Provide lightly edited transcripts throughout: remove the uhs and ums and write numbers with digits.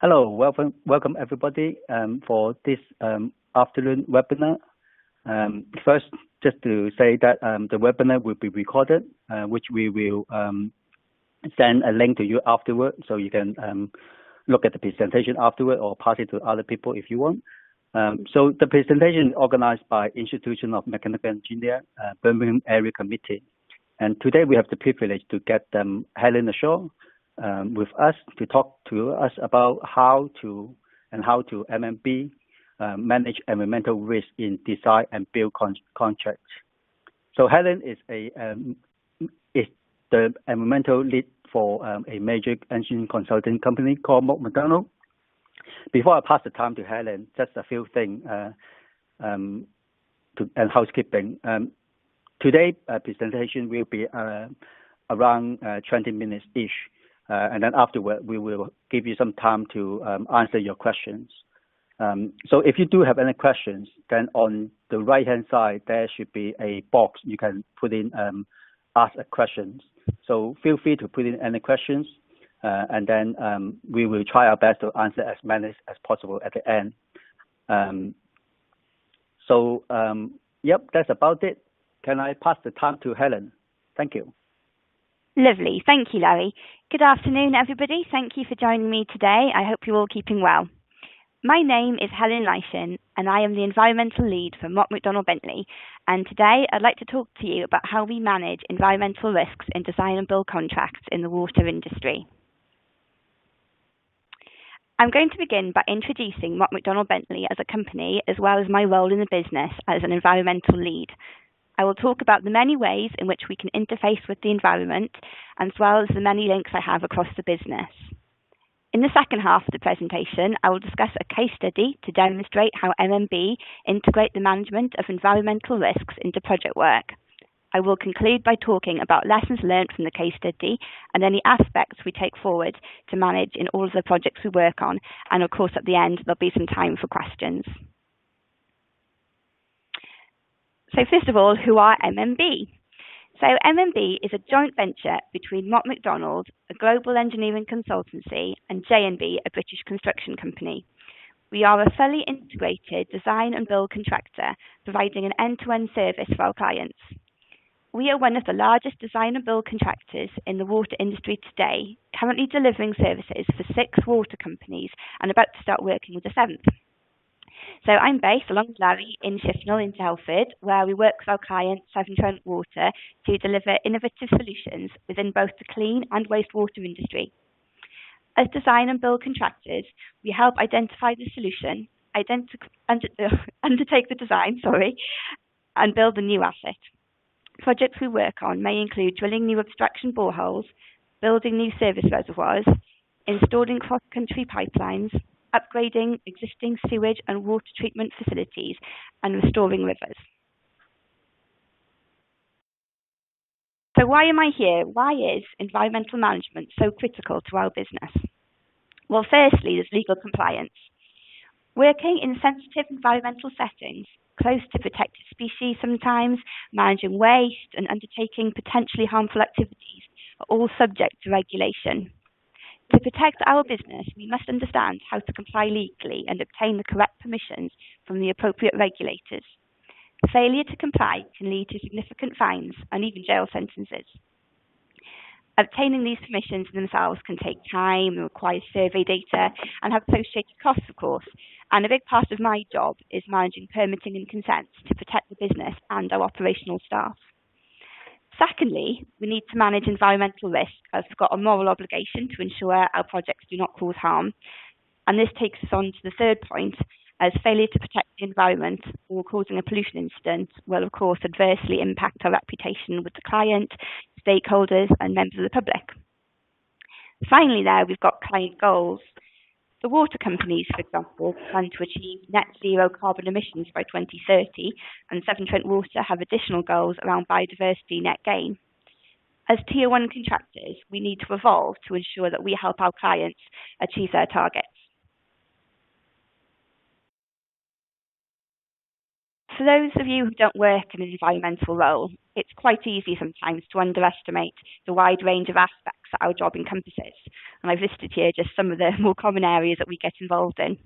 Hello, welcome everybody for this afternoon webinar. First, just to say that the webinar will be recorded, which we will send a link to you afterward, so you can look at the presentation afterward or pass it to other people if you want. So the presentation is organized by Institution of Mechanical Engineer, Birmingham Area Committee. And today we have the privilege to get Helen Leyshon with us to talk to us about how to MMB manage environmental risk in design and build contracts. So Helen is the environmental lead for a major engineering consulting company called Mott MacDonald. Before I pass the time to Helen, just a few things and housekeeping. Today's presentation will be around 20 minutes each. And then afterward, we will give you some time to answer your questions. So if you do have any questions, then on the right-hand side, there should be a box you can put in ask a questions. So feel free to put in any questions, and then we will try our best to answer as many as possible at the end. Yep, that's about it. Can I pass the time to Helen? Thank you. Lovely. Thank you, Larry. Good afternoon, everybody. Thank you for joining me today. I hope you're all keeping well. My name is Helen Leyshon, and I am the environmental lead for Mott MacDonald Bentley. And today I'd like to talk to you about how we manage environmental risks in design and build contracts in the water industry. I'm going to begin by introducing Mott MacDonald Bentley as a company, as well as my role in the business as an environmental lead. I will talk about the many ways in which we can interface with the environment, as well as the many links I have across the business. In the second half of the presentation, I will discuss a case study to demonstrate how MMB integrate the management of environmental risks into project work. I will conclude by talking about lessons learned from the case study and any aspects we take forward to manage in all of the projects we work on. And of course, at the end, there'll be some time for questions. So first of all, who are MMB? So MMB is a joint venture between Mott MacDonald, a global engineering consultancy, and J&B, a British construction company. We are a fully integrated design and build contractor, providing an end-to-end service for our clients. We are one of the largest design and build contractors in the water industry today, currently delivering services for 6 water companies and about to start working with the 7th. So I'm based, along with Larry, in Shifnal in Telford, where we work with our client, Severn Trent Water, to deliver innovative solutions within both the clean and wastewater industry. As design and build contractors, we help identify the solution, undertake the design, and build a new asset. Projects we work on may include drilling new abstraction boreholes, building new service reservoirs, installing cross-country pipelines, upgrading existing sewage and water treatment facilities, and restoring rivers. So why am I here? Why is environmental management so critical to our business? Well, firstly, there's legal compliance. Working in sensitive environmental settings, close to protected species sometimes, managing waste and undertaking potentially harmful activities are all subject to regulation. To protect our business, we must understand how to comply legally and obtain the correct permissions from the appropriate regulators. Failure to comply can lead to significant fines and even jail sentences. Obtaining these permissions themselves can take time and require survey data and have associated costs, of course. And a big part of my job is managing permitting and consents to protect the business and our operational staff. Secondly, we need to manage environmental risk, as we've got a moral obligation to ensure our projects do not cause harm. And this takes us on to the third point, as failure to protect the environment or causing a pollution incident will, of course, adversely impact our reputation with the client, stakeholders, and members of the public. Finally, there we've got client goals. The water companies, for example, plan to achieve net zero carbon emissions by 2030, and Severn Trent Water have additional goals around biodiversity net gain. As Tier 1 contractors, we need to evolve to ensure that we help our clients achieve their targets. For those of you who don't work in an environmental role, it's quite easy sometimes to underestimate the wide range of aspects that our job encompasses. And I've listed here just some of the more common areas that we get involved in.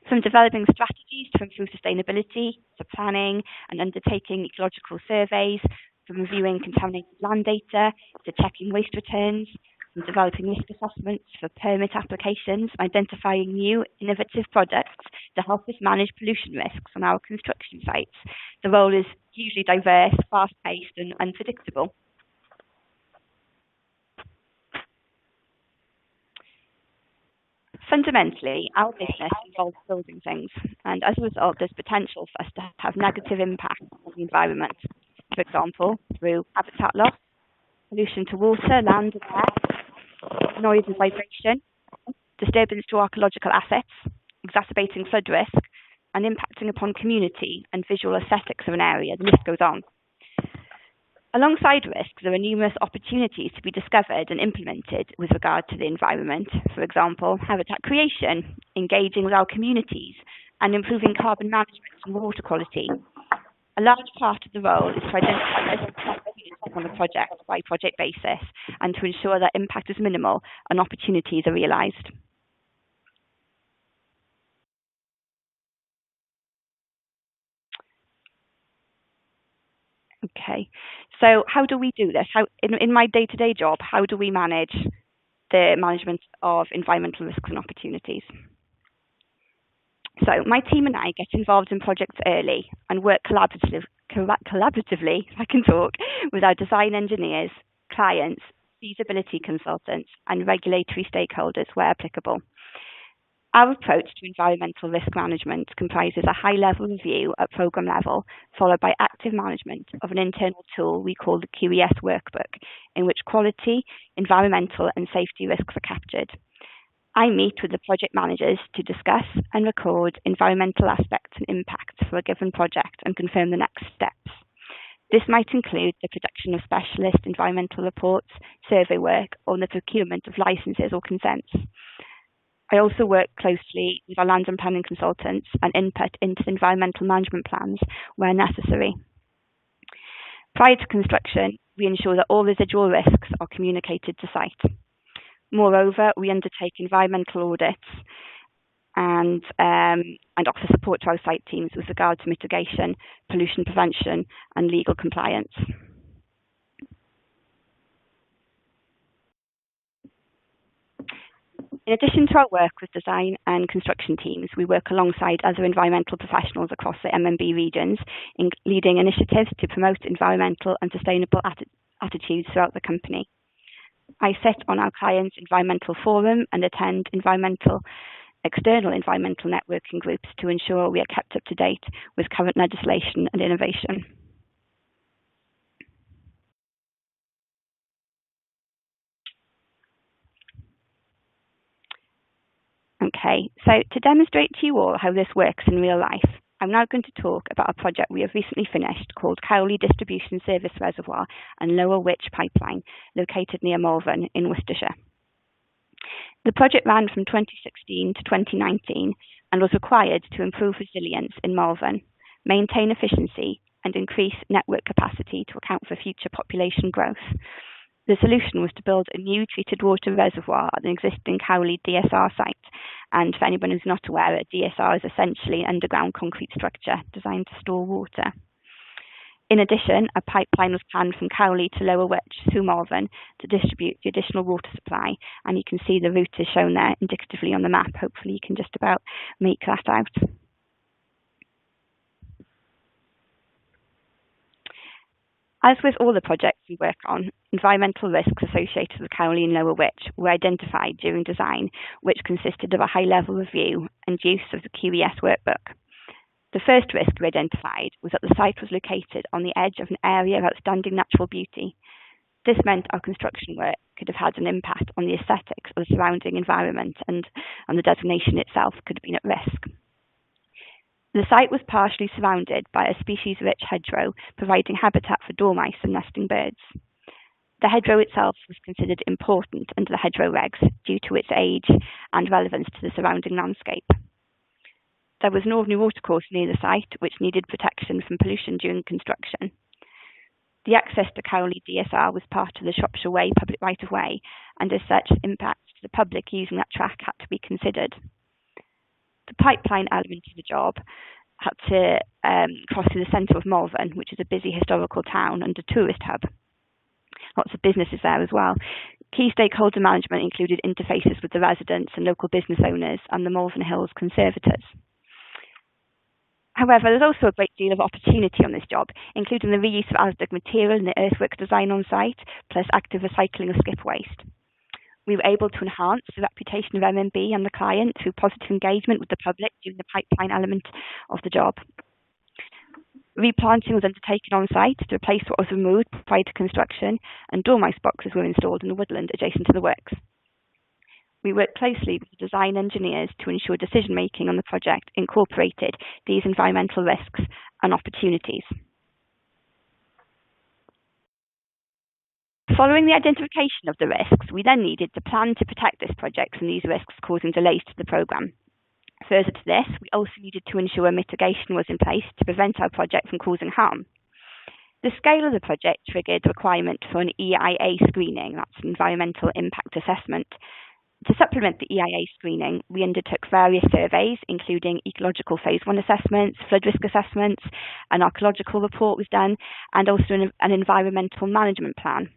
From developing strategies to improve sustainability, to planning and undertaking ecological surveys, from reviewing contaminated land data, to checking waste returns, from developing risk assessments for permit applications, identifying new innovative products to help us manage pollution risks on our construction sites. The role is hugely diverse, fast-paced and unpredictable. Fundamentally, our business involves building things, and as a result, there's potential for us to have negative impact on the environment. For example, through habitat loss, pollution to water, land and air, noise and vibration, disturbance to archaeological assets, exacerbating flood risk, and impacting upon community and visual aesthetics of an area. The list goes on. Alongside risks, there are numerous opportunities to be discovered and implemented with regard to the environment. For example, habitat creation, engaging with our communities, and improving carbon management and water quality. A large part of the role is to identify risks on a project-by-project basis and to ensure that impact is minimal and opportunities are realised. Okay, so how do we do this? In my day-to-day job, how do we manage the management of environmental risks and opportunities? So my team and I get involved in projects early and work collaboratively, if I can talk, with our design engineers, clients, feasibility consultants, and regulatory stakeholders where applicable. Our approach to environmental risk management comprises a high-level review at programme level, followed by active management of an internal tool we call the QES workbook, in which quality, environmental and safety risks are captured. I meet with the project managers to discuss and record environmental aspects and impacts for a given project and confirm the next steps. This might include the production of specialist environmental reports, survey work, or the procurement of licenses or consents. I also work closely with our land and planning consultants and input into the environmental management plans where necessary. Prior to construction, we ensure that all residual risks are communicated to site. Moreover, we undertake environmental audits and offer support to our site teams with regard to mitigation, pollution prevention, and legal compliance. In addition to our work with design and construction teams, we work alongside other environmental professionals across the MMB regions, in leading initiatives to promote environmental and sustainable attitudes throughout the company. I sit on our clients' environmental forum and attend external environmental networking groups to ensure we are kept up to date with current legislation and innovation. Okay, so to demonstrate to you all how this works in real life, I'm now going to talk about a project we have recently finished called Cowley Distribution Service Reservoir and Lower Witch Pipeline, located near Malvern in Worcestershire. The project ran from 2016 to 2019 and was required to improve resilience in Malvern, maintain efficiency, and increase network capacity to account for future population growth. The solution was to build a new treated water reservoir at an existing Cowley DSR site. And for anyone who's not aware, a DSR is essentially an underground concrete structure designed to store water. In addition, a pipeline was planned from Cowley to Lower Witch through Malvern to distribute the additional water supply. And you can see the route is shown there indicatively on the map. Hopefully you can just about make that out. As with all the projects we work on, environmental risks associated with Cowley and Lower Witch were identified during design, which consisted of a high-level review and use of the QES workbook. The first risk we identified was that the site was located on the edge of an area of outstanding natural beauty. This meant our construction work could have had an impact on the aesthetics of the surrounding environment, and the designation itself could have been at risk. The site was partially surrounded by a species-rich hedgerow, providing habitat for dormice and nesting birds. The hedgerow itself was considered important under the hedgerow regs due to its age and relevance to the surrounding landscape. There was an ordinary watercourse near the site, which needed protection from pollution during construction. The access to Cowley DSR was part of the Shropshire Way public right-of-way, and as such, impacts to the public using that track had to be considered. The pipeline element of the job had to cross through the centre of Malvern, which is a busy historical town and a tourist hub. Lots of businesses there as well. Key stakeholder management included interfaces with the residents and local business owners and the Malvern Hills conservators. However, there's also a great deal of opportunity on this job, including the reuse of ASDAG material in the earthwork design on site, plus active recycling of skip waste. We were able to enhance the reputation of MMB and the client through positive engagement with the public during the pipeline element of the job. Replanting was undertaken on site to replace what was removed prior to construction, and dormice boxes were installed in the woodland adjacent to the works. We worked closely with the design engineers to ensure decision-making on the project incorporated these environmental risks and opportunities. Following the identification of the risks, we then needed to plan to protect this project from these risks causing delays to the programme. Further to this, we also needed to ensure mitigation was in place to prevent our project from causing harm. The scale of the project triggered the requirement for an EIA screening, that's an environmental impact assessment. To supplement the EIA screening, we undertook various surveys, including ecological phase 1 assessments, flood risk assessments, an archaeological report was done, and also an environmental management plan.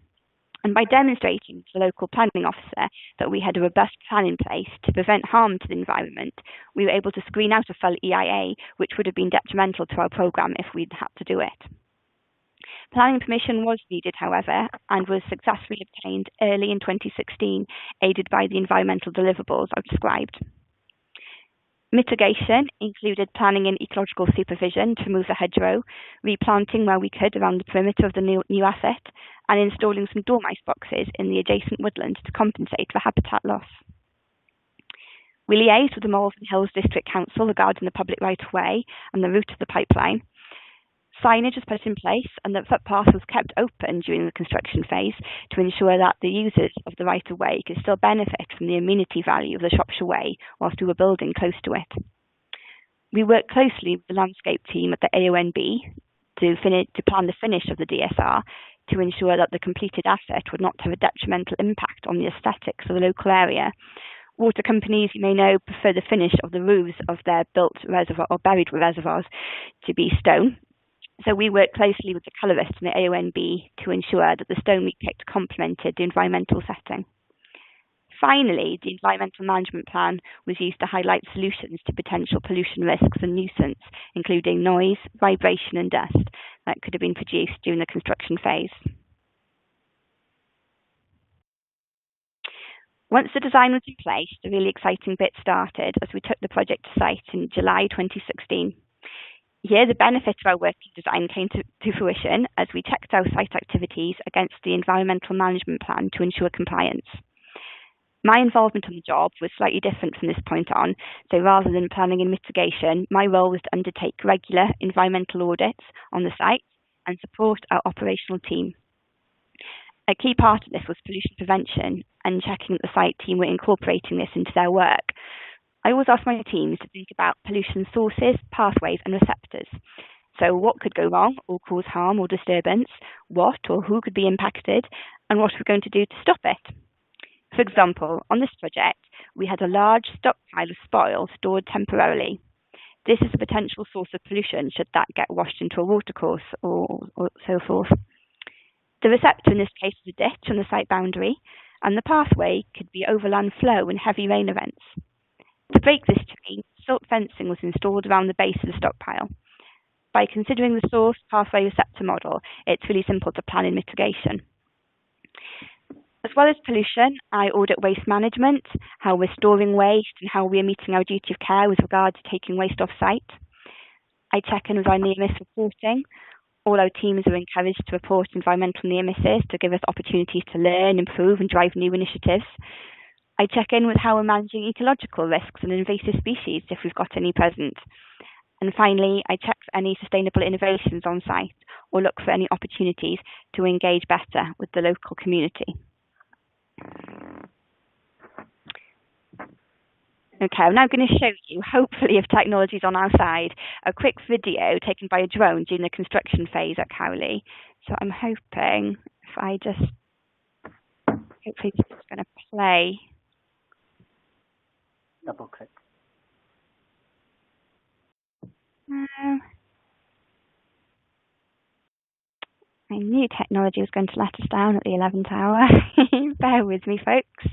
And by demonstrating to the local planning officer that we had a robust plan in place to prevent harm to the environment, we were able to screen out a full EIA, which would have been detrimental to our programme if we'd had to do it. Planning permission was needed, however, and was successfully obtained early in 2016, aided by the environmental deliverables I've described. Mitigation included planning and ecological supervision to remove the hedgerow, replanting where we could around the perimeter of the new asset, and installing some dormice boxes in the adjacent woodland to compensate for habitat loss. We liaised with the Malvern Hills District Council regarding the public right-of-way and the route of the pipeline. Signage was put in place and the footpath was kept open during the construction phase to ensure that the users of the right-of-way could still benefit from the amenity value of the Shropshire Way whilst we were building close to it. We worked closely with the landscape team at the AONB to plan the finish of the DSR to ensure that the completed asset would not have a detrimental impact on the aesthetics of the local area. Water companies, you may know, prefer the finish of the roofs of their built reservoir or buried reservoirs to be stone. So we worked closely with the colourist and the AONB to ensure that the stone we picked complemented the environmental setting. Finally, the environmental management plan was used to highlight solutions to potential pollution risks and nuisance, including noise, vibration and dust that could have been produced during the construction phase. Once the design was in place, the really exciting bit started as we took the project to site in July 2016. Here, the benefit of our working design came to fruition as we checked our site activities against the environmental management plan to ensure compliance. My involvement on the job was slightly different from this point on, so rather than planning and mitigation, my role was to undertake regular environmental audits on the site and support our operational team. A key part of this was pollution prevention and checking that the site team were incorporating this into their work. I always ask my teams to think about pollution sources, pathways and receptors. So what could go wrong or cause harm or disturbance, what or who could be impacted, and what we're going to do to stop it. For example, on this project, we had a large stockpile of spoil stored temporarily. This is a potential source of pollution should that get washed into a watercourse or so forth. The receptor in this case is a ditch on the site boundary, and the pathway could be overland flow in heavy rain events. To break this chain, silk fencing was installed around the base of the stockpile. By considering the source pathway receptor model, it's really simple to plan in mitigation. As well as pollution, I audit waste management, how we're storing waste and how we are meeting our duty of care with regard to taking waste off site. I check in with our near miss reporting. All our teams are encouraged to report environmental near misses to give us opportunities to learn, improve and drive new initiatives. I check in with how we're managing ecological risks and invasive species if we've got any present. And finally, I check for any sustainable innovations on site or look for any opportunities to engage better with the local community. Okay, I'm now going to show you, hopefully if technology's on our side, a quick video taken by a drone during the construction phase at Cowley. So I'm hoping if I just, hopefully this is going to play. Double click. I knew technology was going to let us down at the 11th hour. Bear with me, folks.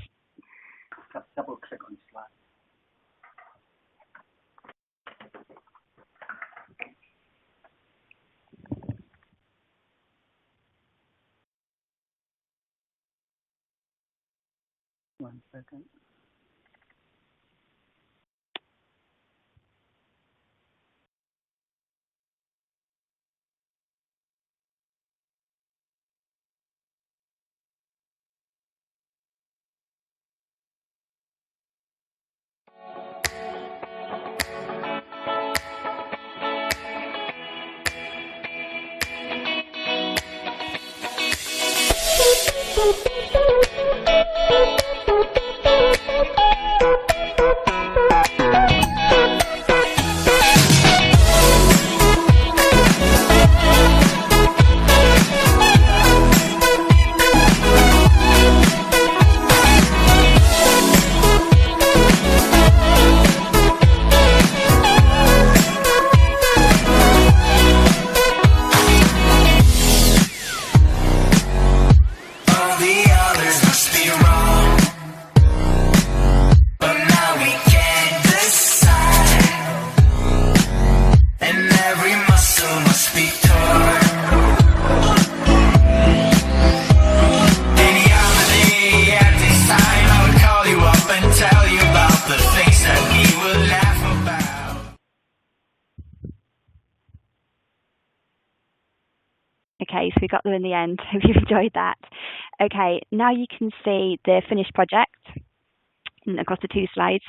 Double click on slide. One second. Okay, so we got there in the end. Hope you enjoyed that. Okay, now you can see the finished project across the two slides.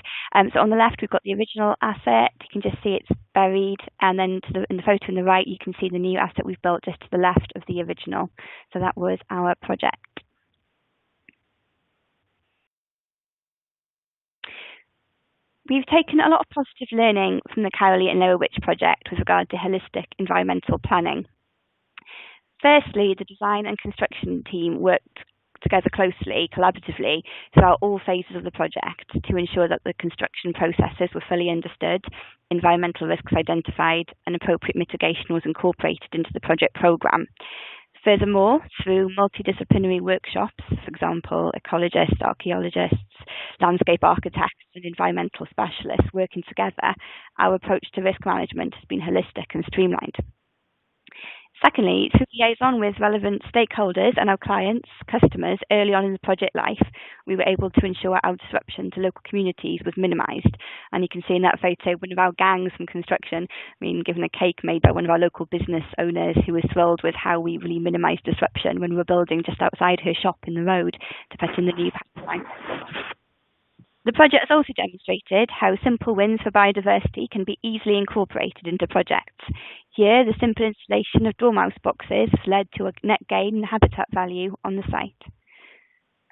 So on the left, we've got the original asset. You can just see it's buried. And then in the photo on the right, you can see the new asset we've built just to the left of the original. So that was our project. We've taken a lot of positive learning from the Cowley and Lower Witch project with regard to holistic environmental planning. Firstly, the design and construction team worked together closely, collaboratively, throughout all phases of the project to ensure that the construction processes were fully understood, environmental risks identified, and appropriate mitigation was incorporated into the project programme. Furthermore, through multidisciplinary workshops, for example, ecologists, archaeologists, landscape architects, and environmental specialists working together, our approach to risk management has been holistic and streamlined. Secondly, through liaison with relevant stakeholders and our clients, customers, early on in the project life, we were able to ensure our disruption to local communities was minimised. And you can see in that photo one of our gangs from construction, given a cake made by one of our local business owners who was thrilled with how we really minimised disruption when we were building just outside her shop in the road to put in the new pipeline. The project has also demonstrated how simple wins for biodiversity can be easily incorporated into projects. Here, the simple installation of dormouse boxes has led to a net gain in habitat value on the site.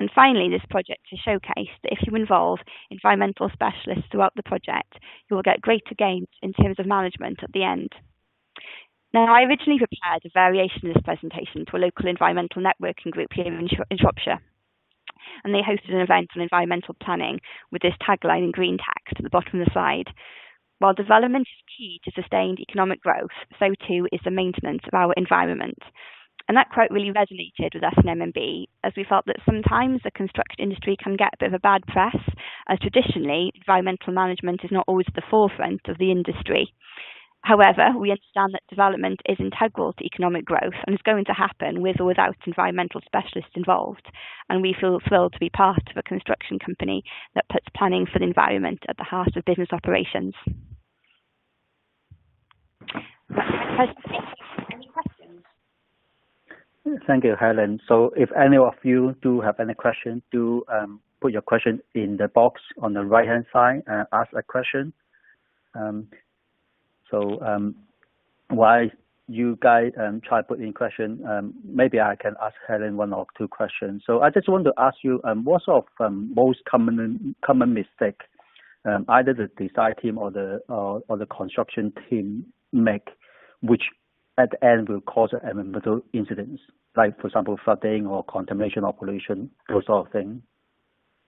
And finally, this project has showcased that if you involve environmental specialists throughout the project, you will get greater gains in terms of management at the end. Now, I originally prepared a variation of this presentation to a local environmental networking group here in Shropshire. And they hosted an event on environmental planning with this tagline in green text at the bottom of the slide. While development is key to sustained economic growth, so too is the maintenance of our environment. And that quote really resonated with us in MMB, as we felt that sometimes the construction industry can get a bit of a bad press, as traditionally environmental management is not always at the forefront of the industry. However, we understand that development is integral to economic growth and is going to happen with or without environmental specialists involved. And we feel thrilled to be part of a construction company that puts planning for the environment at the heart of business operations. Any questions? Thank you, Helen. So if any of you do have any questions, do put your question in the box on the right-hand side and ask a question. While you guys try to put in question, maybe I can ask Helen one or two questions. So I just want to ask you, what sort of most common mistake either the design team or the construction team make, which at the end will cause environmental incidents, like, for example, flooding or contamination or pollution, those sort of things.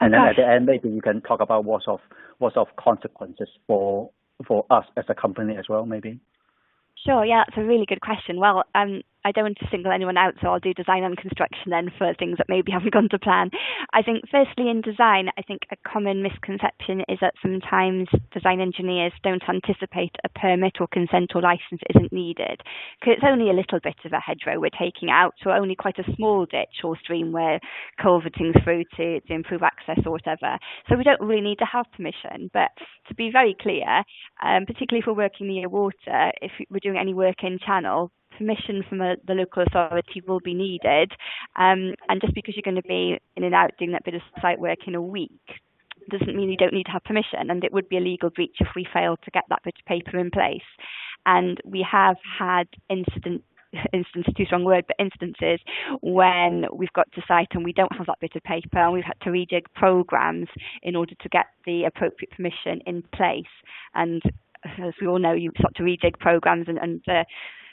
And then at the end, maybe you can talk about what sort of consequences for us as a company as well, maybe. Sure, yeah, that's a really good question. Well, I don't want to single anyone out, so I'll do design and construction then for things that maybe haven't gone to plan. I think firstly in design, I think a common misconception is that sometimes design engineers don't anticipate a permit or consent or license isn't needed, because it's only a little bit of a hedgerow we're taking out, so only quite a small ditch or stream we're culverting through to improve access or whatever. So we don't really need to have permission, but to be very clear, particularly if we're working near water, if we're doing any work in channel, permission from the local authority will be needed, and just because you're going to be in and out doing that bit of site work in a week doesn't mean you don't need to have permission, and it would be a legal breach if we fail to get that bit of paper in place. And we have had instances when we've got to site and we don't have that bit of paper, and we've had to rejig programs in order to get the appropriate permission in place. And as we all know, you start to rejig programs and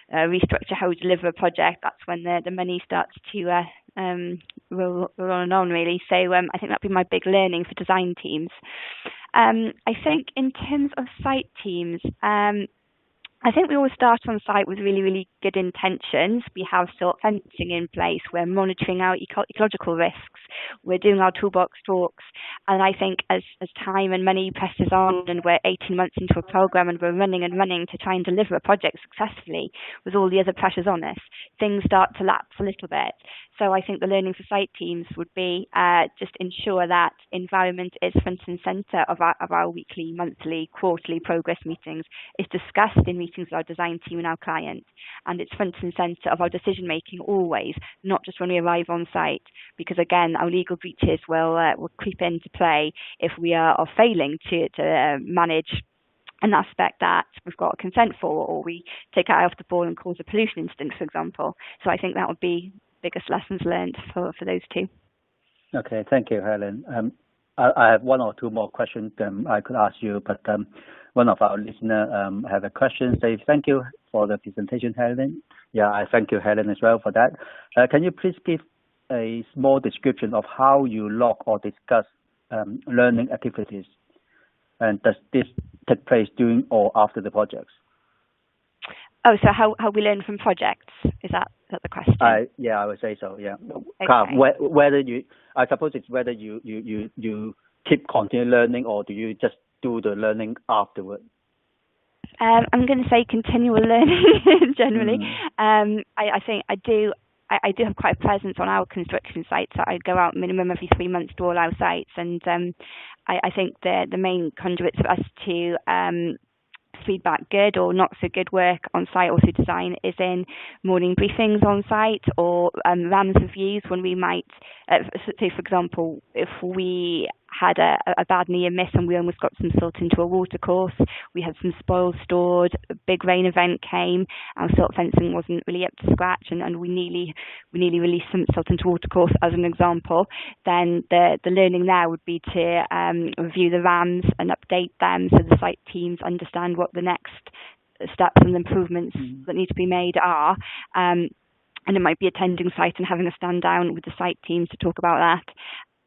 restructure how we deliver a project. That's when the money starts to roll on, really. So I think that'd be my big learning for design teams. I think in terms of site teams, I think we always start on site with really, really good intentions. We have silt fencing in place. We're monitoring our ecological risks. We're doing our toolbox talks. And I think as time and money presses on and we're 18 months into a program and we're running to try and deliver a project successfully with all the other pressures on us, things start to lapse a little bit. So I think the learning for site teams would be just ensure that environment is front and centre of our weekly, monthly, quarterly progress meetings. It's discussed in meetings with our design team and our client, and it's front and centre of our decision making always, not just when we arrive on site, because again our legal breaches will creep into play if we are failing to manage an aspect that we've got consent for, or we take our eye off the ball and cause a pollution incident, for example. So I think that would be biggest lessons learned for those two. Okay, thank you, Helen. I have one or two more questions I could ask you, but one of our listeners have a question. Say thank you for the presentation, Helen. Yeah, I thank you, Helen, as well for that. Can you please give a small description of how you log or discuss learning activities, and does this take place during or after the projects? Oh, so how we learn from projects, is that the question? Yeah, I would say so. Yeah. Okay. Whether I suppose it's whether you keep continuing learning, or do you just do the learning afterward? I'm going to say continual learning generally. I think I do have quite a presence on our construction sites. So I go out minimum every 3 months to all our sites, and I think the main conduits for us to feedback good or not so good work on site or through design is in morning briefings on site, or RAMS reviews when we might, say for example, if we had a bad near miss and we almost got some silt into a water course, we had some spoils stored, a big rain event came, our silt fencing wasn't really up to scratch, and we nearly released some silt into water course as an example, then the learning there would be to review the RAMs and update them so the site teams understand what the next steps and improvements that need to be made are. And it might be attending site and having a stand down with the site teams to talk about that.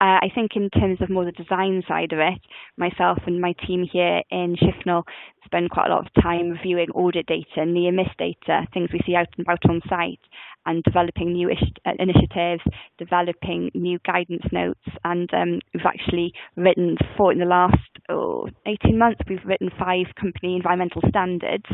I think in terms of more the design side of it, myself and my team here in Shifnal spend quite a lot of time reviewing audit data, near miss data, things we see out and about on site, and developing new initiatives, developing new guidance notes. And we've actually written, in the last 18 months, we've written 5 company environmental standards.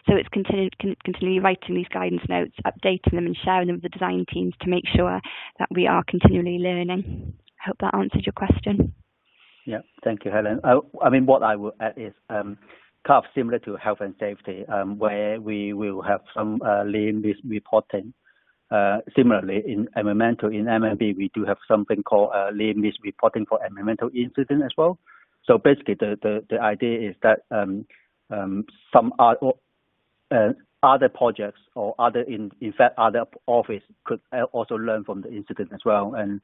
So it's continually writing these guidance notes, updating them and sharing them with the design teams to make sure that we are continually learning. I hope that answered your question. Yeah, thank you, Helen. I mean, what I would add is kind of similar to health and safety, where we will have some lean risk reporting. Similarly, in environmental, in MMB, we do have something called lean risk reporting for environmental incident as well. So basically, the idea is that some other projects or other office could also learn from the incident as well, and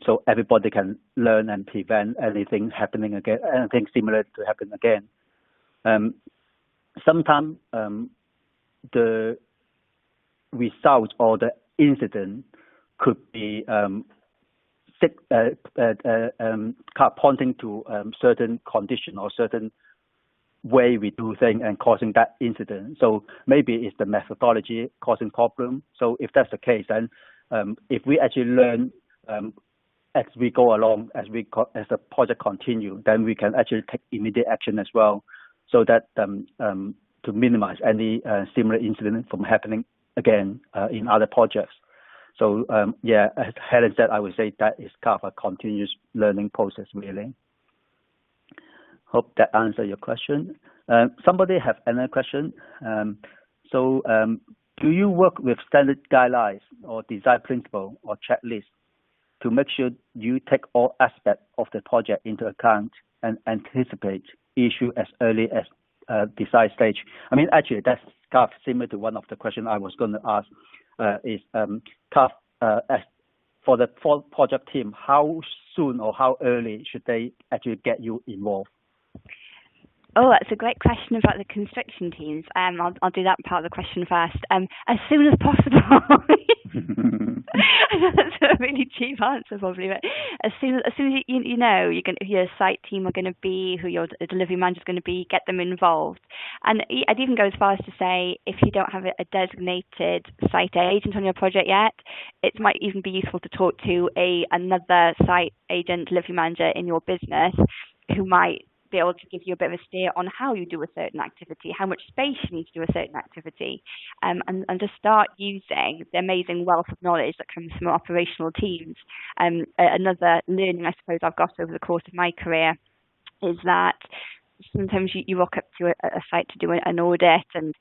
so everybody can learn and prevent anything happening again, anything similar to happen again. Sometimes the result or the incident could be pointing to certain condition or certain way we do things and causing that incident. So maybe it's the methodology causing problem. So if that's the case, then if we actually learn as we go along, as the project continue, then we can actually take immediate action as well, so that to minimize any similar incident from happening again in other projects. So yeah, as Helen said, I would say that is kind of a continuous learning process, really. Hope that answers your question. Somebody have another question. Do you work with standard guidelines or design principle or checklist to make sure you take all aspects of the project into account and anticipate issue as early as design stage? I mean, actually, that's kind of similar to one of the questions I was going to ask. As for the project team, how soon or how early should they actually get you involved? Oh, that's a great question about the construction teams. I'll do that part of the question first. As soon as possible. That's a really cheap answer, probably. But as soon as you know who your site team are going to be, who your delivery manager is going to be, get them involved. And I'd even go as far as to say, if you don't have a designated site agent on your project yet, it might even be useful to talk to another site agent, delivery manager in your business, who might be able to give you a bit of a steer on how you do a certain activity, how much space you need to do a certain activity, and to start using the amazing wealth of knowledge that comes from operational teams. Another learning, I suppose, I've got over the course of my career is that sometimes you walk up to a site to do an audit, and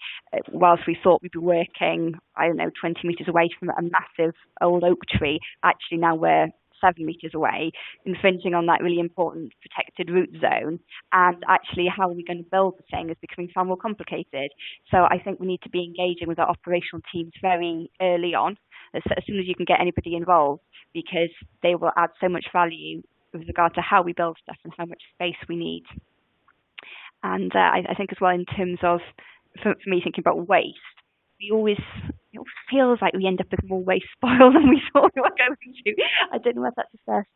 whilst we thought we'd be working, 20 metres away from a massive old oak tree, actually now we're 7 metres away, infringing on that really important protected root zone. And actually how we're going to build the thing is becoming far more complicated. So I think we need to be engaging with our operational teams very early on, as soon as you can get anybody involved, because they will add so much value with regard to how we build stuff and how much space we need. And I think as well, in terms of, for me, thinking about waste, it always feels like we end up with more waste spoil than we thought we were going to. I don't know whether that's a first.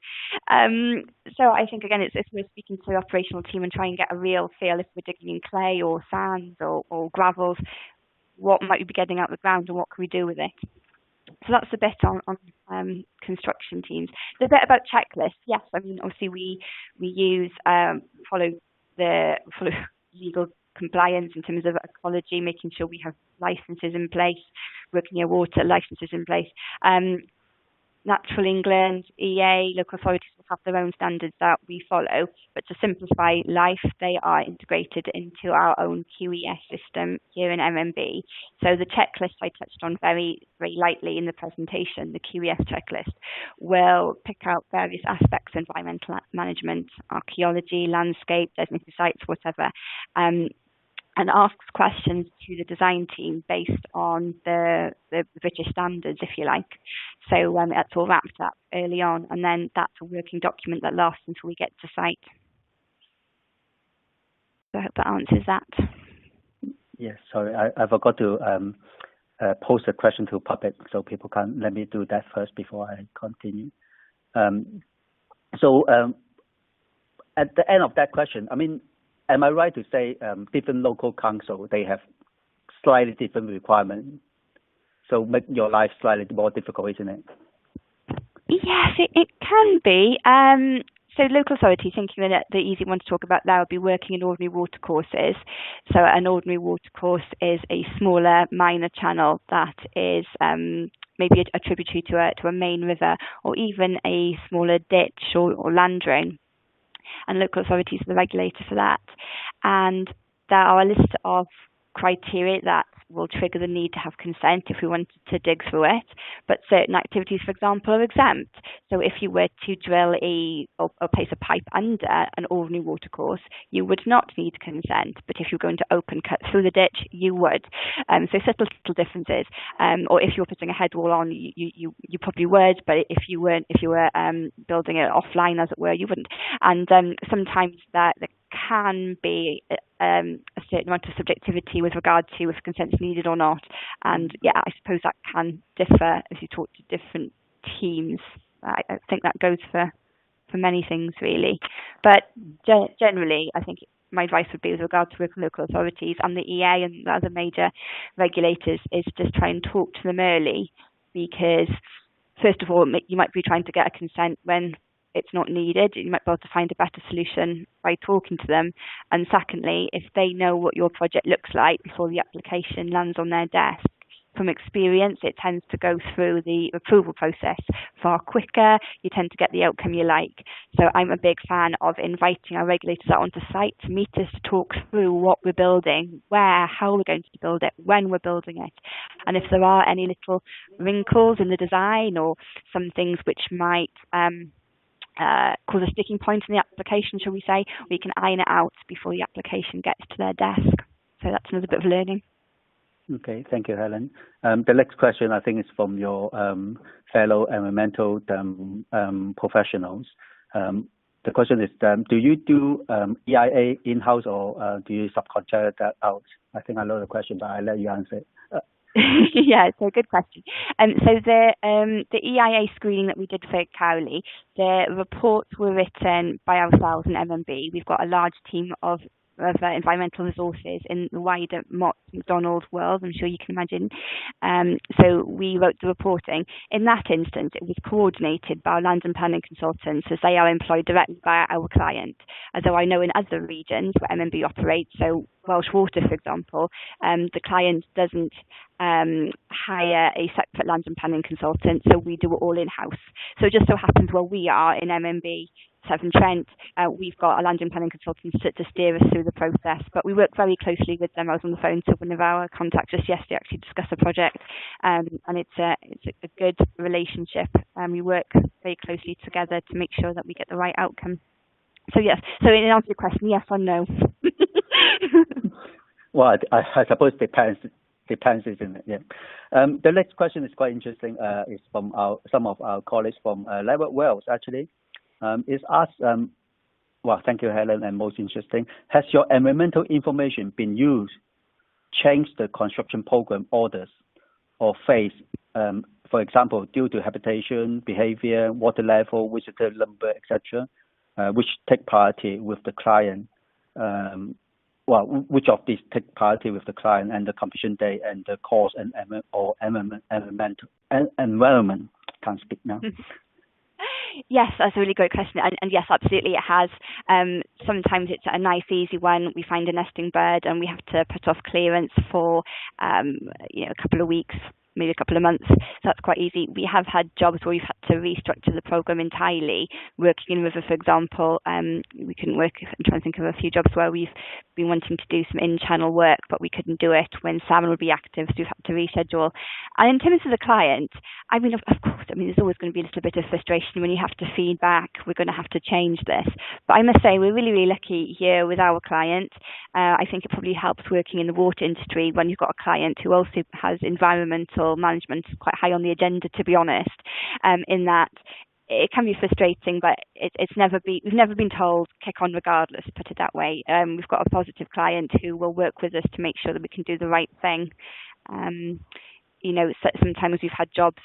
So I think, again, it's worth speaking to the operational team and try and get a real feel if we're digging in clay or sands or gravels, what might we be getting out of the ground and what can we do with it. So that's a bit on construction teams. The bit about checklists, yes, I mean, obviously we use, follow legal compliance in terms of ecology, making sure we have licenses in place, working near water licenses in place. Natural England, EA, local authorities will have their own standards that we follow, but to simplify life, they are integrated into our own QES system here in MMB. So the checklist I touched on very, very lightly in the presentation, the QES checklist, will pick out various aspects of environmental management, archaeology, landscape, designated sites, whatever, and asks questions to the design team based on the British standards, if you like. So that's all wrapped up early on, and then that's a working document that lasts until we get to site. So I hope that answers that. Yes, sorry, I forgot to post a question to public, so people can let me do that first before I continue. So at the end of that question, I mean, am I right to say different local council, they have slightly different requirements, so make your life slightly more difficult, isn't it? Yes, it can be. So local authority, thinking that the easy one to talk about now would be working in ordinary water courses. So an ordinary water course is a smaller minor channel that is maybe a tributary to a main river, or even a smaller ditch or land drain. And local authorities are the regulator for that. And there are a list of criteria that will trigger the need to have consent if we wanted to dig through it. But certain activities, for example, are exempt. So if you were to drill or place a pipe under an ordinary water course, you would not need consent. But if you're going to open cut through the ditch, you would. So subtle differences. Or if you're putting a head wall on, you probably would. But if you were building it offline, as it were, you wouldn't. And sometimes there can be a certain amount of subjectivity with regard to if consent's needed or not. And yeah, I suppose that can differ as you talk to different teams. I think that goes for many things really. But generally, I think my advice would be with regard to working with local authorities and the EA and the other major regulators is just try and talk to them early, because first of all, you might be trying to get a consent when it's not needed. You might be able to find a better solution by talking to them. And secondly, if they know what your project looks like before the application lands on their desk, from experience, it tends to go through the approval process far quicker. You tend to get the outcome you like. So I'm a big fan of inviting our regulators out onto site to meet us, to talk through what we're building, where, how we're going to build it, when we're building it. And if there are any little wrinkles in the design or some things which might cause a sticking point in the application, shall we say, we can iron it out before the application gets to their desk. So that's another bit of learning. Okay, thank you, Helen. The next question, I think, is from your fellow environmental professionals. The question is, do you do EIA in-house or do you subcontract that out? I think I know the question, but I'll let you answer it. Yeah, it's a good question. So the EIA screening that we did for Cowley, the reports were written by ourselves and MMB. We've got a large team of environmental resources in the wider Mott MacDonald world, I'm sure you can imagine. So we wrote the reporting. In that instance, it was coordinated by our land and planning consultants, as they are employed directly by our client. Although I know in other regions where MMB operates, so Welsh Water, for example, the client doesn't hire a separate land and planning consultant, so we do it all in-house. So it just so happens where we are in MMB, Severn Trent, we've got a land and planning consultant to steer us through the process, but we work very closely with them. I was on the phone to one of our contacts just yesterday, actually discuss a project, and it's a good relationship. We work very closely together to make sure that we get the right outcome. So yes, so in answer to your question, yes or no. Well, I suppose depends, isn't it? Yeah. The next question is quite interesting. Is from some of our colleagues from Leeward Wales, actually. Is asked, well, thank you, Helen, and most interesting, has your environmental information been used, changed the construction program orders or phase, for example, due to habitation, behavior, water level, visitor number, etc., which take priority with the client? Well, which of these take priority with the client and the completion date and the cost and environment? Can't speak now. Yes, that's a really great question. And yes, absolutely it has. Sometimes it's a nice, easy one. We find a nesting bird and we have to put off clearance for a couple of weeks, maybe a couple of months. So that's quite easy. We have had jobs where we've had to restructure the program entirely. Working in River, for example, we couldn't work. I'm trying to think of a few jobs where we've been wanting to do some in-channel work, but we couldn't do it when salmon would be active, so we've had to reschedule. And in terms of the client, I mean, of course, there's always going to be a little bit of frustration when you have to feedback, we're going to have to change this. But I must say, we're really, really lucky here with our client. I think it probably helps working in the water industry when you've got a client who also has environmental management quite high on the agenda, to be honest, in that it can be frustrating, but we've never been told kick on regardless, put it that way. We've got a positive client who will work with us to make sure that we can do the right thing. Sometimes we've had jobs,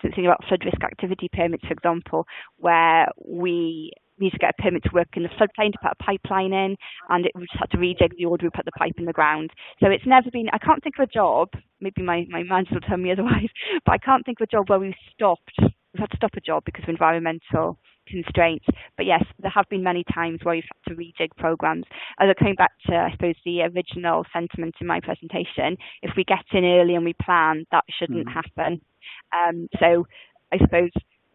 thinking about flood risk activity permits, for example, where we need to get a permit to work in the floodplain to put a pipeline in, and we just had to rejig the order, we put the pipe in the ground. So it's never been, I can't think of a job, maybe my manager will tell me otherwise, but I can't think of a job where we've had to stop a job because of environmental constraints. But yes, there have been many times where we've had to rejig programs. Coming back to, I suppose, the original sentiment in my presentation, if we get in early and we plan, that shouldn't happen. So I suppose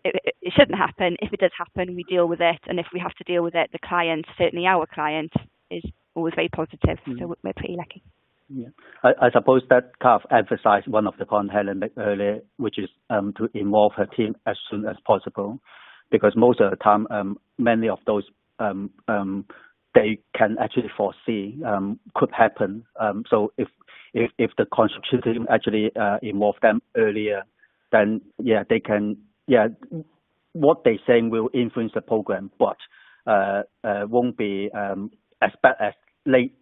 it shouldn't happen. If it does happen, we deal with it. And if we have to deal with it, the client, certainly our client, is always very positive. So we're pretty lucky. Yeah, I suppose that kind of emphasized one of the points Helen made earlier, which is to involve her team as soon as possible, because most of the time, many of those they can actually foresee could happen. So if the construction team actually involve them earlier, then they can. What they saying will influence the program, but won't be as bad as late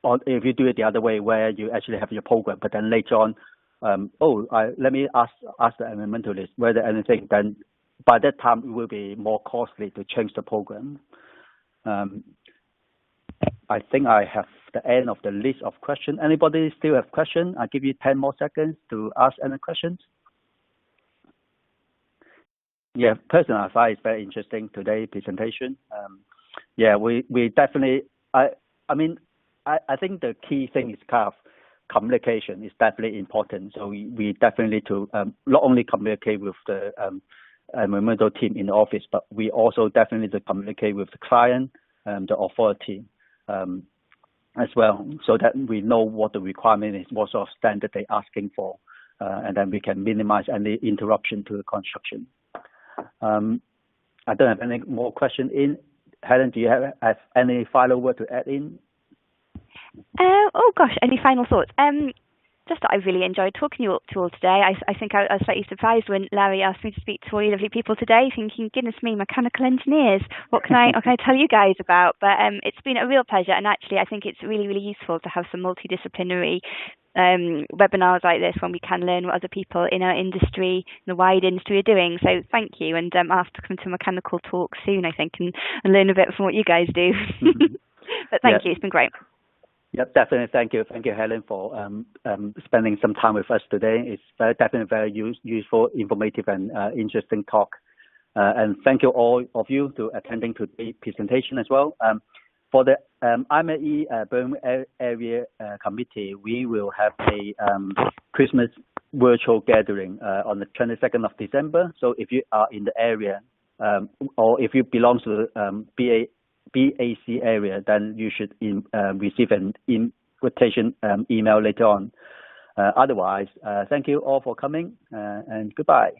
or if you do it the other way, where you actually have your program, but then later on, let me ask the environmentalist whether anything, then by that time it will be more costly to change the program. I think I have the end of the list of questions. Anybody still have questions? I'll give you 10 more seconds to ask any questions. Yeah, personally, I find it's very interesting today presentation. Yeah, we definitely, I think the key thing is kind of communication is definitely important. So we definitely need to not only communicate with the environmental team in the office, but we also definitely need to communicate with the client, the authority as well, so that we know what the requirement is, what sort of standard they're asking for, and then we can minimize any interruption to the construction. I don't have any more questions in. Helen, do you have any final word to add in? Oh gosh, any final thoughts? Just that I really enjoyed talking to you all today. I think I was slightly surprised when Larry asked me to speak to all you lovely people today, thinking, goodness me, mechanical engineers, what can I tell you guys about? But it's been a real pleasure, and actually I think it's really, really useful to have some multidisciplinary webinars like this when we can learn what other people in our industry, in the wide industry, are doing. So thank you, and I'll have to come to mechanical talk soon, I think, and learn a bit from what you guys do. But thank you, it's been great. Yep, definitely. Thank you, Helen, for spending some time with us today. It's definitely very useful, informative, and interesting talk. And thank you all of you to attending today's presentation as well. For the IMechE Birmingham Area Committee, we will have a Christmas virtual gathering on the 22nd of December. So if you are in the area, or if you belong to the BAC area, then you should receive an invitation email later on. Otherwise, thank you all for coming, and goodbye.